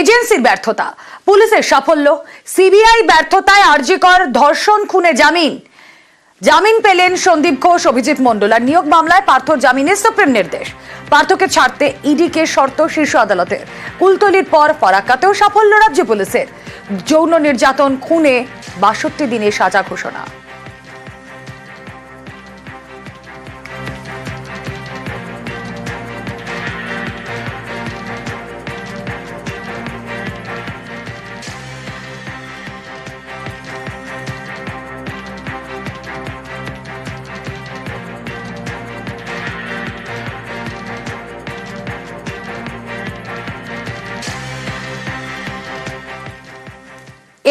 এজেন্সির ব্যর্থতা, পুলিশের সাফল্য, সিবিআই ব্যর্থতায় আরজিকর ধর্ষণ খুনে জামিন পেলেন সন্দীপ ঘোষ, অভিজিৎ মণ্ডল। আর নিয়োগ মামলায় পার্থর জামিনের সুপ্রিম নির্দেশ। পার্থকে ছাড়তে ইডিকে শর্ত শীর্ষ আদালতের। কুলতলির পর ফারাক্কাতেও সাফল্য রাজ্য পুলিশের। যৌন নির্যাতন খুনে ৬২ দিনের সাজা ঘোষণা।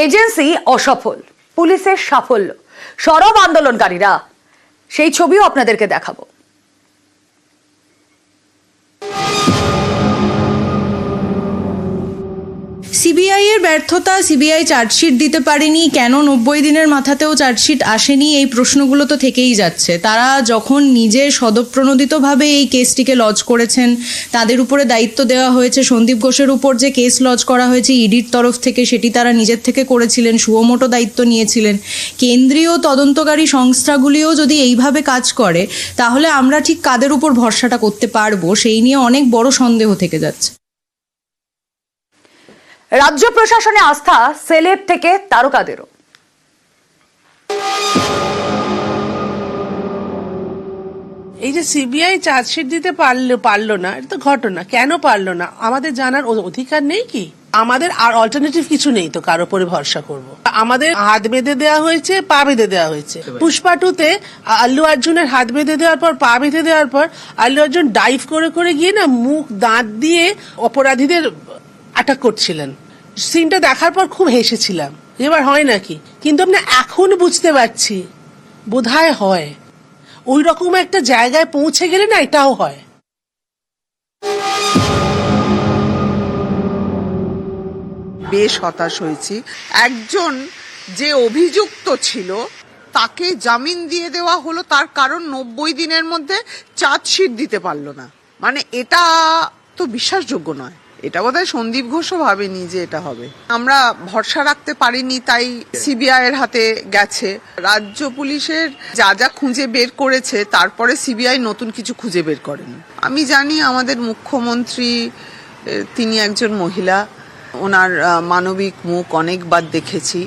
এজেন্সি অসফল, পুলিশের সাফল্য, সরব আন্দোলনকারীরা, সেই ছবিও আপনাদেরকে দেখাবো। সিবিআই এর ব্যর্থতা, সিবিআই চার্জশিট দিতে পারেনি, কেন ৯০ দিনের মাথাতেও চার্জশিট আসেনি, এই প্রশ্নগুলো তো থেকেই যাচ্ছে। তারা যখন নিজে সদপ্রণোদিতভাবে এই কেসটিকে লজ করেছেন, তাদের উপরে দায়িত্ব দেওয়া হয়েছে, সন্দীপ ঘোষের উপর যে কেস লজ করা হয়েছে ইডির তরফ থেকে, সেটি তারা নিজের থেকে করেছিলেন, সুমোটো দায়িত্ব নিয়েছিলেন। কেন্দ্রীয় তদন্তকারী সংস্থাগুলিও যদি এইভাবে কাজ করে, তাহলে আমরা ঠিক কাদের উপর ভরসাটা করতে পারবো, সেই নিয়ে অনেক বড় সন্দেহ থেকে যাচ্ছে। রাজ্য প্রশাসনে আস্থা সেলেব থেকে তারকাদেরও। এই যে সিবিআই চার্জশিট দিতে পারলো না, এটা তো ঘটনা। কেন পারলো না আমাদের জানার অধিকার নেই কি? আমাদের আর অল্টারনেটিভ কিছু নেই তো কার উপরে ভরসা করব? আমাদের হাত বেঁধে দেওয়া হয়েছে, পা বেঁধে দেওয়া হয়েছে। পুষ্পা 2 তে আল্লু অর্জুনের হাত বেঁধে দেওয়ার পর, পা বেঁধে দেওয়ার পর আল্লু অর্জুন ডাইভ করে করে গিয়ে না মুখ দাঁত দিয়ে অপরাধীদের অ্যাটাক করছিলেন। সিনটা দেখার পর খুব হেসেছিলাম, এবার হয় নাকি? কিন্তু আমরা এখন বুঝতে পারছি বোধহয় হয়। ওই রকম একটা জায়গায় পৌঁছে গেলে না এটাও হয়। বেশ হতাশ হয়েছি। একজন যে অভিযুক্ত ছিল তাকে জামিন দিয়ে দেওয়া হলো, তার কারণ ৯০ দিনের মধ্যে চার্জশিট দিতে পারলো না। মানে এটা তো বিশ্বাসযোগ্য নয়। এটা বোধহয় সন্দীপ ঘোষও ভাবেনি যে এটা হবে। আমরা ভরসা রাখতে পারিনি, তাই সিবিআই এর হাতে গেছে। রাজ্য পুলিশের যা যা খুঁজে বের করেছে, তারপরে সিবিআই নতুন কিছু খুঁজে বের করেনি। আমি জানি আমাদের মুখ্যমন্ত্রী, তিনি একজন মহিলা, ওনার মানবিক মুখ অনেকবার দেখেছি।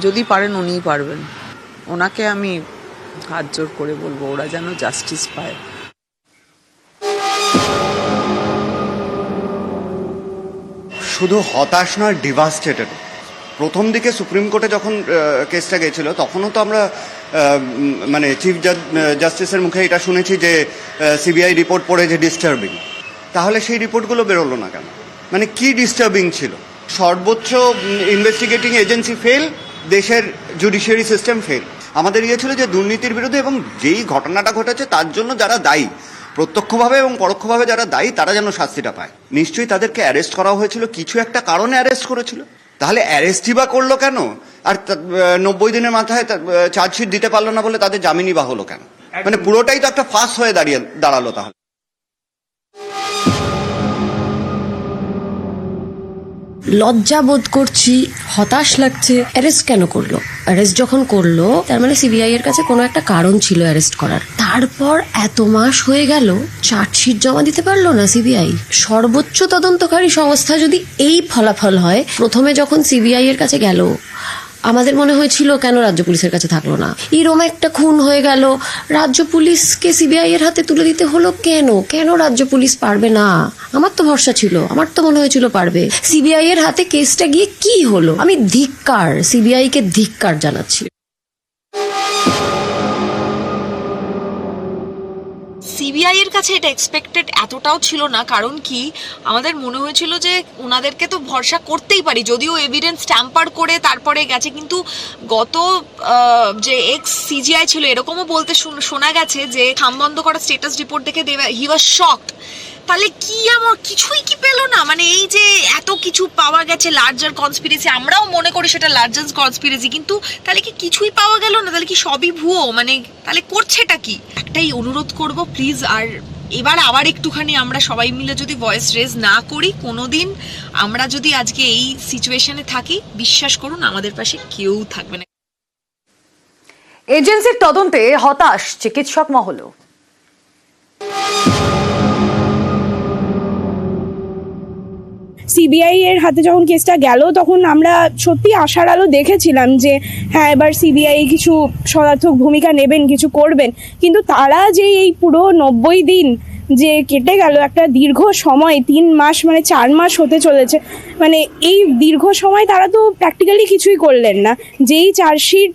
যদি পারেন উনিই পারবেন। ওনাকে আমি হাত জোর করে বলবো ওরা যেন জাস্টিস পায়। শুধু হতাশ নয়, ডিভাস্টেটেড। প্রথম দিকে সুপ্রিম কোর্টে যখন কেসটা গেছিল, তখনও তো আমরা মানে চিফ জাস্টিসের মুখে এটা শুনেছি যে সিবিআই রিপোর্ট পড়ে যে ডিস্টার্বিং। তাহলে সেই রিপোর্টগুলো বেরোলো না কেন? মানে কি ডিস্টার্বিং ছিল? সর্বোচ্চ ইনভেস্টিগেটিং এজেন্সি ফেল, দেশের জুডিশিয়ারি সিস্টেম ফেল। আমাদের ইয়ে ছিল যে দুর্নীতির বিরুদ্ধে এবং যেই ঘটনাটা ঘটেছে তার জন্য যারা দায়ী, প্রত্যক্ষভাবে এবং পরোক্ষভাবে যারা দায়ী, তারা যেন শাস্তিটা পায়। নিশ্চয়ই তাদেরকে অ্যারেস্ট করা হয়েছিল, কিছু একটা কারণে অ্যারেস্ট করেছিল। তাহলে অ্যারেস্টই বা করলো কেন? আর ৯০ দিনের মাথায় চার্জশিট দিতে পারলো না বলে তাদের জামিনই বা হলো কেন? মানে পুরোটাই তো একটা ফাঁস হয়ে দাঁড়ালো। তাহলে লজ্জা বোধ করছি, হতাশ লাগছে। অ্যারেস্ট কেন করলো? অ্যারেস্ট যখন করলো, তার মানে সিবিআই এর কাছে কোনো একটা কারণ ছিল অ্যারেস্ট করার। তারপর এত মাস হয়ে গেল, চার্জশিট জমা দিতে পারলো না সিবিআই। সর্বোচ্চ তদন্তকারী সংস্থা যদি এই ফলাফল হয়, প্রথমে যখন সিবিআই এর কাছে গেল, আমাদের মনে হয়েছিল কেন রাজ্য পুলিশের কাছে থাকলো না? এরকম একটা খুন হয়ে গেল, রাজ্য পুলিশকে সিবিআই এর হাতে তুলে দিতে হলো কেন? কেন রাজ্য পুলিশ পারবে না? আমার তো ভরসা ছিল, আমার তো মনে হয়েছিল পারবে। সিবিআই এর হাতে কেসটা গিয়ে কি হলো? আমি সিবিআই কে ধিক্কার জানাচ্ছি। সিবিআই এর কাছে এটা এক্সপেক্টেড এতটাও ছিল না। কারণ কি, আমাদের মনে হয়েছিল যে ওনাদেরকে তো ভরসা করতেই পারি, যদিও এভিডেন্স ট্যাম্পার করে তারপরে গেছে। কিন্তু গত যে এক্স সিজিআই ছিল, এরকমও বলতে শোনা গেছে যে খাম বন্ধ করা স্ট্যাটাস রিপোর্ট দেখে হি ওয়াজ শকড। তাহলে কি আমার কিছুই কি পেলো না? মানে এই যে এত কিছু পাওয়া গেছে, লার্জার কনস্পিরেসি, আমরাও মনে করি সেটা লার্জার কনস্পিরেসি, কিন্তু তাহলে কি কিছুই পাওয়া গেল না? তাহলে কি সবই ভুয়ো? মানে তাহলে করছেটা কি? একটাই অনুরোধ করব, প্লিজ আর এবার আবার একটুখানি আমরা সবাই মিলে যদি ভয়েস রেজ না করি, কোনোদিন আমরা যদি আজকে এই সিচুয়েশনে থাকি, বিশ্বাস করুন আমাদের পাশে কেউ থাকবে না। এজেন্সির তদন্তে হতাশ চিকিৎসক মহল। সিবিআই এর হাতে যখন কেসটা গেল তখন আমরা সত্যি আশার আলো দেখেছিলাম যে হ্যাঁ এবার সিবিআই কিছু সদার্থক ভূমিকা নেবেন, কিছু করবেন, কিন্তু তারা যে এই পুরো 90 দিন যে কেটে গেল, একটা দীর্ঘ সময়, 3 মাস মানে 4 মাস হতে চলেছে, মানে এই দীর্ঘ সময় তারা তো প্র্যাকটিক্যালি কিছুই করলেন না। যেই চার্জশিট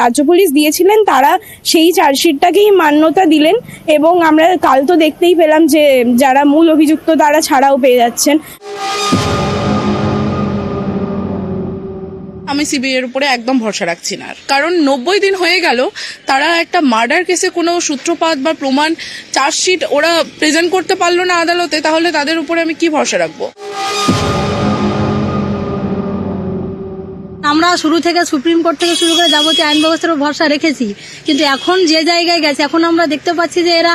রাজ্য পুলিশ দিয়েছিলেন তারা সেই চার্জশিটটাকেই মান্যতা দিলেন, এবং আমরা কাল তো দেখতেই পেলাম যে যারা মূল অভিযুক্ত তারা ছাড়াও পেয়ে যাচ্ছেন। আমি সিবিআই এর উপরে একদম ভরসা রাখছি না, কারণ 90 দিন হয়ে গেল, তারা একটা মার্ডার কেসে কোনো সূত্রপাত বা প্রমাণ চার্জশিট ওরা প্রেজেন্ট করতে পারলো না আদালতে, তাহলে তাদের উপরে আমি কি ভরসা রাখবো? আমরা শুরু থেকে সুপ্রিম কোর্ট থেকে শুরু করে যাবতীয় আইন ব্যবস্থার উপর ভরসা রেখেছি, কিন্তু এখন যে জায়গায় গেছে, এখন আমরা দেখতে পাচ্ছি যে এরা,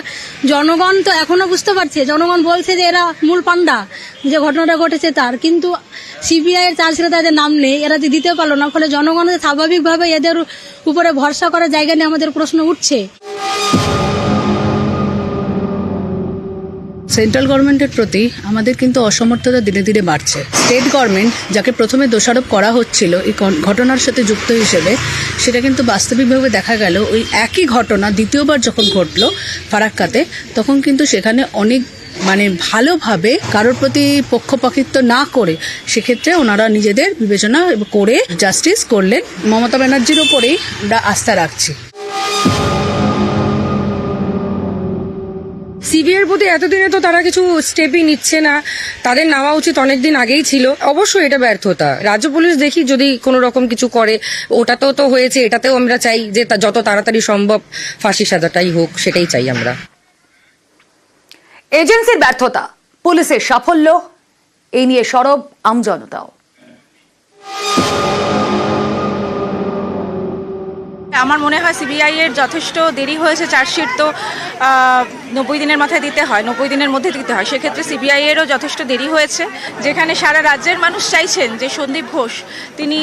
জনগণ তো এখনো বুঝতে পারছে, জনগণ বলছে যে এরা মূল পান্ডা, যে ঘটনাটা ঘটেছে তার, কিন্তু সিবিআই এর চার্জশিটে তাদের নাম নেই, এরা দিতে পারলো না, ফলে জনগণের স্বাভাবিকভাবে এদের উপরে ভরসা করার জায়গা নিয়ে আমাদের প্রশ্ন উঠছে। সেন্ট্রাল গভর্নমেন্টের প্রতি আমাদের কিন্তু অসমর্থতা দিনে দিনে বাড়ছে। স্টেট গভর্নমেন্ট যাকে প্রথমে দোষারোপ করা হচ্ছিল এই ঘটনার সাথে যুক্ত হিসেবে, সেটা কিন্তু বাস্তবিকভাবে দেখা গেল ওই একই ঘটনা দ্বিতীয়বার যখন ঘটলো ফারাক্কাতে, তখন কিন্তু সেখানে অনেক ভালোভাবে কারোর প্রতি পক্ষপাতিত্ব না করে সেক্ষেত্রে ওনারা নিজেদের বিবেচনা করে জাস্টিস করলেন। মমতা ব্যানার্জির ওপরেই আমরা আস্থা রাখছি। সিবিআইয়ের প্রতি এতদিনে তো তারা কিছু স্টেপই নিচ্ছে না, তাদের নেওয়া উচিত অনেকদিন আগেই ছিল। অবশ্যই এটা ব্যর্থতা। রাজ্য পুলিশ দেখি যদি কোনো রকম কিছু করে, ওটাতেও তো হয়েছে, এটাতেও আমরা চাই যে যত তাড়াতাড়ি সম্ভব ফাঁসি সাজাটাই হোক, সেটাই চাই আমরা। এজেন্সির ব্যর্থতা, পুলিশের সাফল্য, এই নিয়ে সরব আমজনতাও। আমার মনে হয় সিবিআই এর যথেষ্ট দেরি হয়েছে। চার্জশিট তো 90 দিনের মাথায় দিতে হয়, 90 দিনের মধ্যে দিতে হয়, সেক্ষেত্রে সিবিআই এরও যথেষ্ট দেরি হয়েছে। যেখানে সারা রাজ্যের মানুষ চাইছেন যে সন্দীপ ঘোষ, তিনি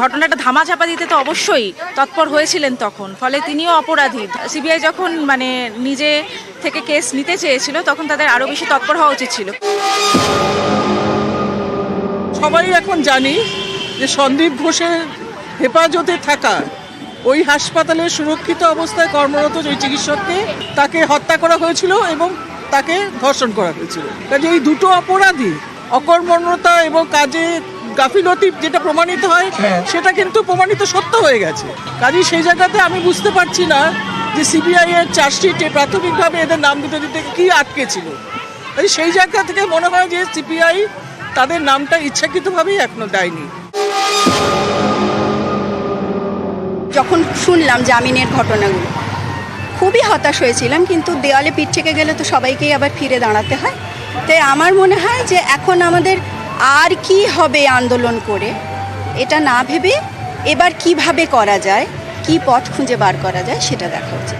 ঘটনাটা ধামাচাপা দিতে তো অবশ্যই তৎপর হয়েছিলেন তখন, ফলে তিনিও অপরাধী। সিবিআই যখন নিজে থেকে কেস নিতে চেয়েছিল, তখন তাদের আরও বেশি তৎপর হওয়া উচিত ছিল। সবাই এখন জানি যে সন্দীপ ঘোষের হেফাজতে থাকা ওই হাসপাতালে সুরক্ষিত অবস্থায় কর্মরত ওই চিকিৎসককে তাকে হত্যা করা হয়েছিল এবং তাকে ধর্ষণ করা হয়েছিল। কাজে এই দুটো অপরাধী, অকর্মণ্যতা এবং কাজে গাফিলতি যেটা প্রমাণিত হয়, সেটা কিন্তু প্রমাণিত সত্য হয়ে গেছে। কাজে সেই জায়গাতে আমি বুঝতে পারছি না যে সিবিআই এর চার্জশিটে প্রাথমিকভাবে এদের নাম দিতে দিতে কি আটকে ছিল। সেই জায়গা থেকে মনে হয় যে সিবিআই তাদের নামটা ইচ্ছাকৃতভাবেই এখনো দেয়নি। যখন শুনলাম জামিনের ঘটনাগুলো খুবই হতাশ হয়েছিলাম, কিন্তু দেওয়ালে পিঠ থেকে গেলে তো সবাইকেই আবার ফিরে দাঁড়াতে হয়। তাই আমার মনে হয় যে এখন আমাদের আর কি হবে আন্দোলন করে, এটা না ভেবে এবার কিভাবে করা যায়, কি পথ খুঁজে বার করা যায় সেটা দেখা উচিত।